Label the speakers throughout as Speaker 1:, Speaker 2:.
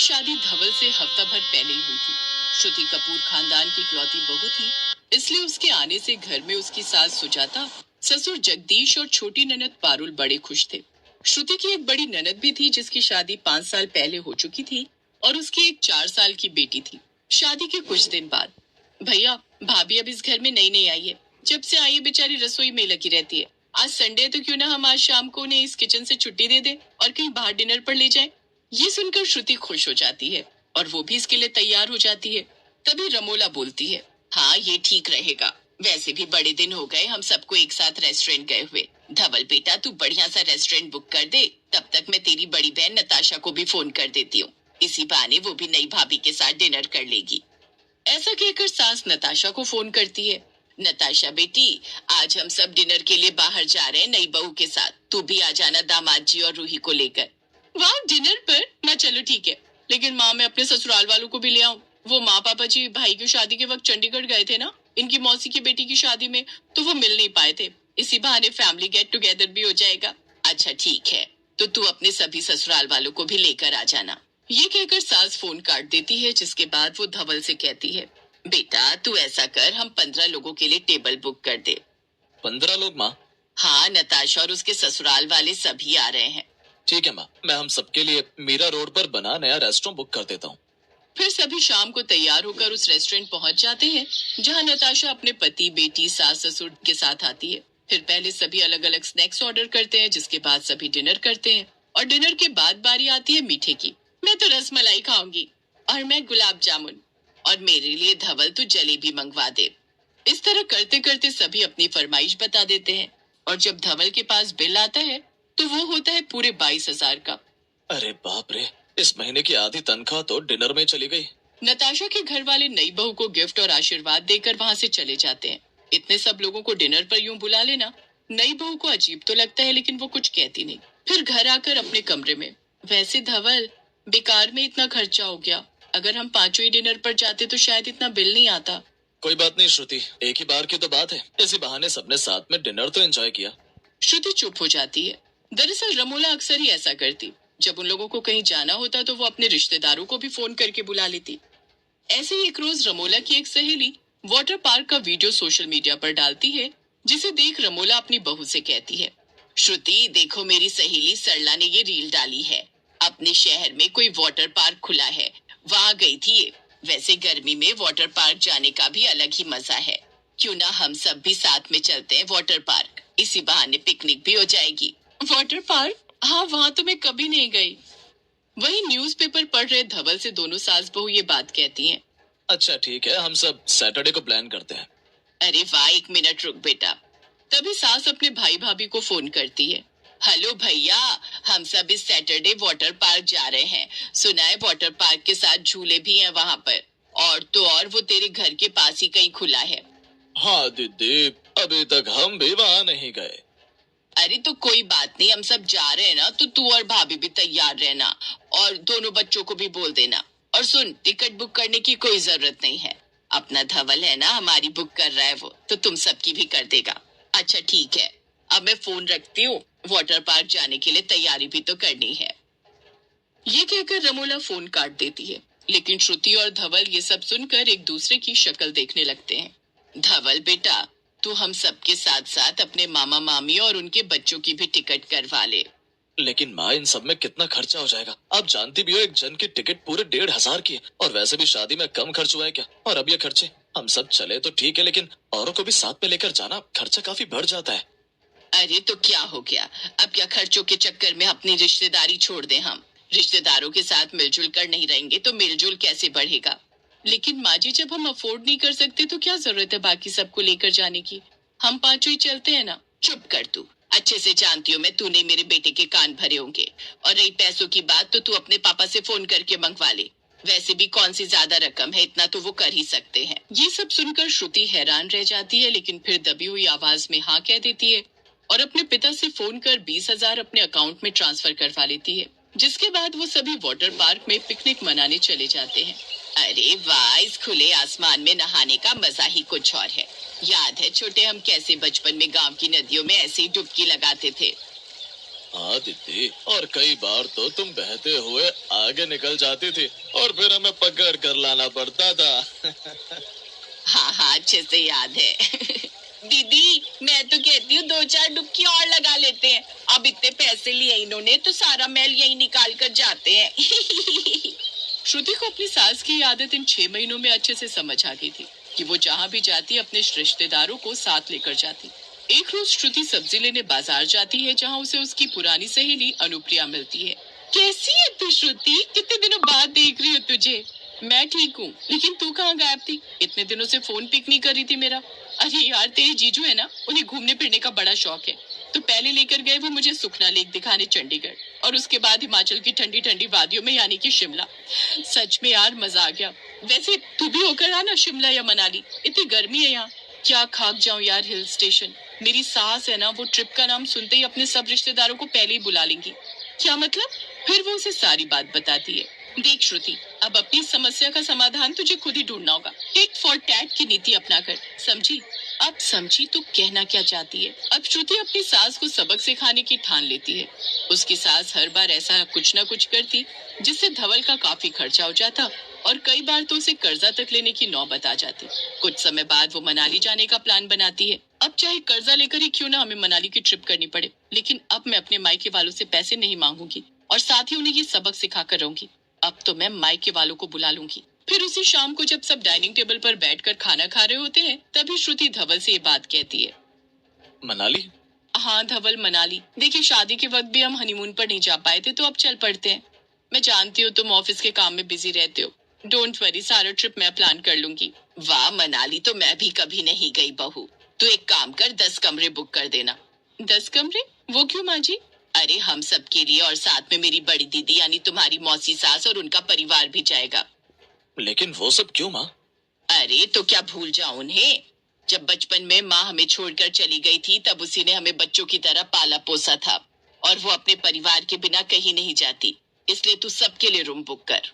Speaker 1: शादी धवल से हफ्ता भर पहले ही हुई थी। श्रुति कपूर खानदान की इकलौती बहू थी, इसलिए उसके आने से घर में उसकी सास सुजाता, ससुर जगदीश और छोटी ननद पारुल बड़े खुश थे। श्रुति की एक बड़ी ननद भी थी जिसकी शादी 5 साल पहले हो चुकी थी और उसकी एक 4 साल की बेटी थी। शादी के कुछ दिन बाद, भैया भाभी अब इस घर में नई नई आई है, जब से आई है बेचारी रसोई में लगी रहती है। आज संडे है तो क्यों ना हम आज शाम को उन्हें इस किचन से छुट्टी दे दें और कहीं बाहर डिनर पर ले जाएं। ये सुनकर श्रुति खुश हो जाती है और वो भी इसके लिए तैयार हो जाती है। तभी रमोला बोलती है, हाँ ये ठीक रहेगा। वैसे भी बड़े दिन हो गए हम सबको एक साथ रेस्टोरेंट गए हुए। धवल बेटा तू बढ़िया सा रेस्टोरेंट बुक कर दे, तब तक मैं तेरी बड़ी बहन नताशा को भी फोन कर देती हूँ। इसी बहाने वो भी नई भाभी के साथ डिनर कर लेगी। ऐसा कहकर सास नताशा को फोन करती है। नताशा बेटी, आज हम सब डिनर के लिए बाहर जा रहे हैं नई बहू के साथ, तू भी आ जाना दामाद जी और रूही को लेकर। वाह डिनर पर? माँ चलो ठीक है, लेकिन माँ मैं अपने ससुराल वालों को भी ले आऊं। वो माँ पापा जी भाई की शादी के वक्त चंडीगढ़ गए थे ना, इनकी मौसी की बेटी की शादी में, तो वो मिल नहीं पाए थे। इसी बहाने फैमिली गेट टुगेदर भी हो जाएगा। अच्छा ठीक है, तो तू अपने सभी ससुराल वालों को भी लेकर आ जाना। ये कहकर सास फोन काट देती है, जिसके बाद वो धवल से कहती है, बेटा तू ऐसा कर, हम 15 लोगों के लिए टेबल बुक कर दे।
Speaker 2: 15 लोग माँ?
Speaker 1: हाँ, नताशा और उसके ससुराल वाले सभी आ रहे हैं।
Speaker 2: ठीक है माँ, मैं हम सबके लिए मीरा रोड पर बना नया रेस्टोरेंट बुक कर देता हूँ।
Speaker 1: फिर सभी शाम को तैयार होकर उस रेस्टोरेंट पहुंच जाते हैं जहां नताशा अपने पति, बेटी, सास ससुर के साथ आती है। फिर पहले सभी अलग अलग स्नैक्स ऑर्डर करते हैं, जिसके बाद सभी डिनर करते हैं और डिनर के बाद बारी आती है मीठे की। मैं तो रसमलाई खाऊंगी और मैं गुलाब जामुन, और मेरे लिए धवल तू जलेबी मंगवा दे। इस तरह करते करते सभी अपनी फरमाइश बता देते हैं और जब धवल के पास बिल आता है तो वो होता है पूरे 22,000 का।
Speaker 2: अरे बाप रे, इस महीने की आधी तनख्वाह तो डिनर में चली गई।
Speaker 1: नताशा के घर वाले नई बहू को गिफ्ट और आशीर्वाद देकर वहां से चले जाते हैं। इतने सब लोगों को डिनर पर यूं बुला लेना नई बहू को अजीब तो लगता है, लेकिन वो कुछ कहती नहीं। फिर घर आकर अपने कमरे में, वैसे धवल बेकार में इतना खर्चा हो गया, अगर हम पांचों ही डिनर पर जाते तो शायद इतना बिल नहीं आता।
Speaker 2: कोई बात नहीं श्रुति, एक ही बार की तो बात है, इसी बहाने सबने साथ में डिनर तो एंजॉय किया।
Speaker 1: श्रुति चुप हो जाती है। दरअसल रमोला अक्सर ही ऐसा करती, जब उन लोगों को कहीं जाना होता तो वो अपने रिश्तेदारों को भी फोन करके बुला लेती। ऐसे ही एक रोज रमोला की एक सहेली वाटर पार्क का वीडियो सोशल मीडिया पर डालती है, जिसे देख रमोला अपनी बहू से कहती है, श्रुति देखो मेरी सहेली सरला ने ये रील डाली है, अपने शहर में कोई वाटर पार्क खुला है, वहां गई थी ये। वैसे गर्मी में वाटर पार्क जाने का भी अलग ही मजा है, क्यों ना हम सब भी साथ में चलते हैं वाटर पार्क, इसी बहाने पिकनिक भी हो जाएगी। Water park? हाँ वहां तो मैं कभी नहीं गई। वही न्यूज़पेपर पढ़ रहे धवल से दोनों सास बहू ये बात कहती हैं।
Speaker 2: अच्छा ठीक है, हम सब सैटरडे को प्लान करते हैं।
Speaker 1: अरे वाह, एक मिनट रुक बेटा। तभी सास अपने भाई भाभी को फोन करती है। हेलो भैया, हम सब इस सैटरडे वाटर पार्क जा रहे हैं, सुना है वाटर पार्क के साथ झूले भी हैं वहां पर, और तो और वो तेरे घर के पास ही कहीं खुला है।
Speaker 2: हाँ दीदी, अभी तक हम भी वहाँ नहीं गए।
Speaker 1: अरे तो कोई बात नहीं, हम सब जा रहे हैं ना, तो तू और भाभी भी तैयार रहना और दोनों बच्चों को भी बोल देना। और सुन, टिकट बुक करने की कोई जरूरत नहीं है, अपना धवल है ना हमारी बुक कर रहा है वो, तो तुम सबकी भी कर देगा। अच्छा ठीक है, अब मैं फोन रखती हूँ, वाटर पार्क जाने के लिए तैयारी भी तो करनी है। ये कहकर रमोला फोन काट देती है, लेकिन श्रुति और धवल ये सब सुनकर एक दूसरे की शक्ल देखने लगते हैं। धवल बेटा, तू हम सबके साथ साथ अपने मामा मामी और उनके बच्चों की भी टिकट करवा ले।
Speaker 2: लेकिन माँ इन सब में कितना खर्चा हो जाएगा, आप जानती भी हो एक जन की टिकट पूरे 1,500 की है, और वैसे भी शादी में कम खर्च हुआ है क्या, और अब ये खर्चे। हम सब चले तो ठीक है, लेकिन औरों को भी साथ में लेकर जाना, खर्चा काफी बढ़ जाता है।
Speaker 1: अरे तो क्या हो गया, अब क्या खर्चों के चक्कर में अपनी रिश्तेदारी छोड़ दें हम? रिश्तेदारों के साथ मिलजुल कर नहीं रहेंगे तो मिलजुल कैसे बढ़ेगा? लेकिन माँ जी, जब हम अफोर्ड नहीं कर सकते तो क्या जरूरत है बाकी सबको लेकर जाने की? हम पांचों ही चलते हैं ना। चुप कर तू, अच्छे से जानती हूँ मैं, तूने मेरे बेटे के कान भरे होंगे। और रही पैसों की बात, तो तू अपने पापा से फोन करके मंगवा ले, वैसे भी कौन सी ज्यादा रकम है, इतना तो वो कर ही सकते हैं। ये सब सुनकर श्रुति हैरान रह जाती है, लेकिन फिर दबी हुई आवाज में हाँ कह देती है और अपने पिता से फोन कर 20,000 अपने अकाउंट में ट्रांसफर करवा लेती है, जिसके बाद वो सभी वाटर पार्क में पिकनिक मनाने चले जाते हैं। अरे वाह, इस खुले आसमान में नहाने का मजा ही कुछ और है। याद है छोटे हम कैसे बचपन में गांव की नदियों में ऐसे ही डुबकी लगाते थे।
Speaker 2: हाँ दीदी, और कई बार तो तुम बहते हुए आगे निकल जाती थी और फिर हमें पकड़ कर लाना पड़ता था।
Speaker 1: हाँ हाँ, अच्छे से याद है। दीदी, मैं तो कहती हूँ 2-4 डुबकी और लगा लेते हैं। अब इतने पैसे लिए इन्होंने तो सारा मैल यही निकाल कर जाते हैं। श्रुति को अपनी सास की आदत इन 6 महीनों में अच्छे से समझ आ गई थी कि वो जहाँ भी जाती अपने रिश्तेदारों को साथ लेकर जाती। एक रोज श्रुति सब्जी लेने बाजार जाती है जहाँ उसे उसकी पुरानी सहेली अनुप्रिया मिलती है। कैसी है तू श्रुति? कितने दिनों बाद देख रही हो तुझे। मैं ठीक हूँ, लेकिन तू कहाँ गायब थी? इतने दिनों से फोन पिक नहीं कर रही थी मेरा। अरे यार, तेरे जीजू है ना, उन्हें घूमने फिरने का बड़ा शौक है। तो पहले लेकर गए वो मुझे सुखना लेक दिखाने चंडीगढ़, और उसके बाद हिमाचल की ठंडी ठंडी वादियों में यानी कि शिमला। सच में यार मजा आ गया। वैसे तू भी होकर आना शिमला या मनाली, इतनी गर्मी है यहाँ। क्या खाक जाऊं यार हिल स्टेशन। मेरी सास है ना, वो ट्रिप का नाम सुनते ही अपने सब रिश्तेदारों को पहले ही बुला लेंगी। क्या मतलब? फिर वो उसे सारी बात बताती है। देख श्रुति, अब अपनी समस्या का समाधान तुझे खुद ही ढूंढना होगा। टेक फॉर टैट की नीति अपना कर, समझी? अब समझी तू कहना क्या चाहती है। अब श्रुति अपनी सास को सबक सिखाने की ठान लेती है। उसकी सास हर बार ऐसा कुछ ना कुछ करती जिससे धवल का काफी खर्चा हो जाता, और कई बार तो उसे कर्जा तक लेने की नौबत आ जाती। कुछ समय बाद वो मनाली जाने का प्लान बनाती है। अब चाहे कर्जा लेकर ही क्यों ना हमें मनाली की ट्रिप करनी पड़े, लेकिन अब मैं अपने मायके वालों से पैसे नहीं मांगूंगी और साथ ही उन्हें ये सबक सिखा कर रहूंगी। अब तो मैं मायके वालों को बुला लूंगी। फिर उसी शाम को जब सब डाइनिंग टेबल पर बैठकर खाना खा रहे होते हैं, तभी श्रुति धवल से ये बात कहती है।
Speaker 2: मनाली?
Speaker 1: हाँ धवल, मनाली। देखिए, शादी के वक्त भी हम हनीमून पर नहीं जा पाए थे, तो अब चल पड़ते हैं। मैं जानती हूँ तुम ऑफिस के काम में बिजी रहते हो। डोंट वरी, सारा ट्रिप मैं प्लान कर लूंगी। वाह, मनाली तो मैं भी कभी नहीं गई बहू। तू एक काम कर, 10 कमरे बुक कर देना। 10 कमरे? वो क्यों माँ जी? अरे हम सब के लिए, और साथ में मेरी बड़ी दीदी यानी तुम्हारी मौसी सास और उनका परिवार भी जाएगा।
Speaker 2: लेकिन वो सब क्यों माँ?
Speaker 1: अरे तो क्या भूल जाऊं उन्हें? जब बचपन में माँ हमें छोड़कर चली गई थी, तब उसी ने हमें बच्चों की तरह पाला पोसा था, और वो अपने परिवार के बिना कहीं नहीं जाती। इसलिए तू सबके लिए रूम बुक कर।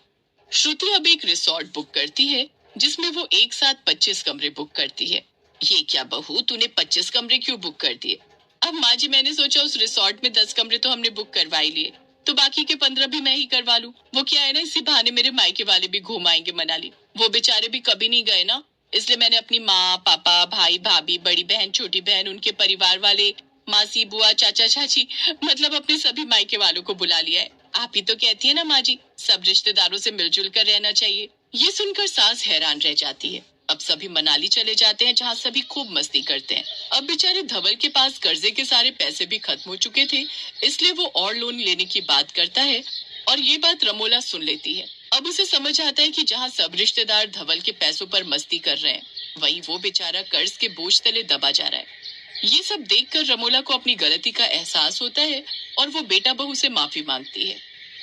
Speaker 1: श्रुति अब एक रिसोर्ट बुक करती है जिसमें वो एक साथ 25 कमरे बुक करती है। ये क्या बहू, तूने 25 कमरे क्यों बुक कर दिए? अब माँ जी, मैंने सोचा उस रिसोर्ट में 10 कमरे तो हमने बुक करवा ही लिए, तो बाकी के 15 भी मैं ही करवा लूं। वो क्या है ना, इसी बहाने मेरे मायके वाले भी घूम आएंगे मनाली। वो बेचारे भी कभी नहीं गए ना, इसलिए मैंने अपनी माँ पापा भाई भाभी बड़ी बहन छोटी बहन उनके परिवार वाले, मासी बुआ चाचा चाची, मतलब अपने सभी मायके वालों को बुला लिया है। आप ही तो कहती है ना माँ जी, सब रिश्तेदारों से मिलजुल कर रहना चाहिए। ये सुनकर सास हैरान रह जाती है। अब सभी मनाली चले जाते हैं जहाँ सभी खूब मस्ती करते हैं। अब बेचारे धवल के पास कर्जे के सारे पैसे भी खत्म हो चुके थे, इसलिए वो और लोन लेने की बात करता है, और ये बात रमोला सुन लेती है। अब उसे समझ आता है कि जहाँ सब रिश्तेदार धवल के पैसों पर मस्ती कर रहे हैं, वहीं वो बेचारा कर्ज के बोझ तले दबा जा रहा है। ये सब देखकर रमोला को अपनी गलती का एहसास होता है, और वो बेटा बहू से माफी मांगती है।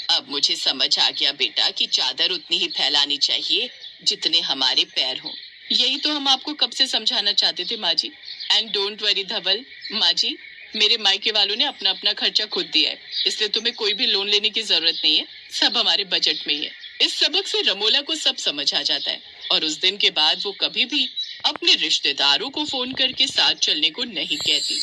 Speaker 1: अब मुझे समझ आ गया बेटा कि चादर उतनी ही फैलानी चाहिए जितने हमारे पैर हों। यही तो हम आपको कब से समझाना चाहते थे माँ जी। एंड डोंट वरी धवल, माँ जी, मेरे मायके वालों ने अपना अपना खर्चा खुद दिया है, इसलिए तुम्हें कोई भी लोन लेने की जरूरत नहीं है। सब हमारे बजट में ही है। इस सबक से रमोला को सब समझ आ जाता है, और उस दिन के बाद वो कभी भी अपने रिश्तेदारों को फोन करके साथ चलने को नहीं कहती।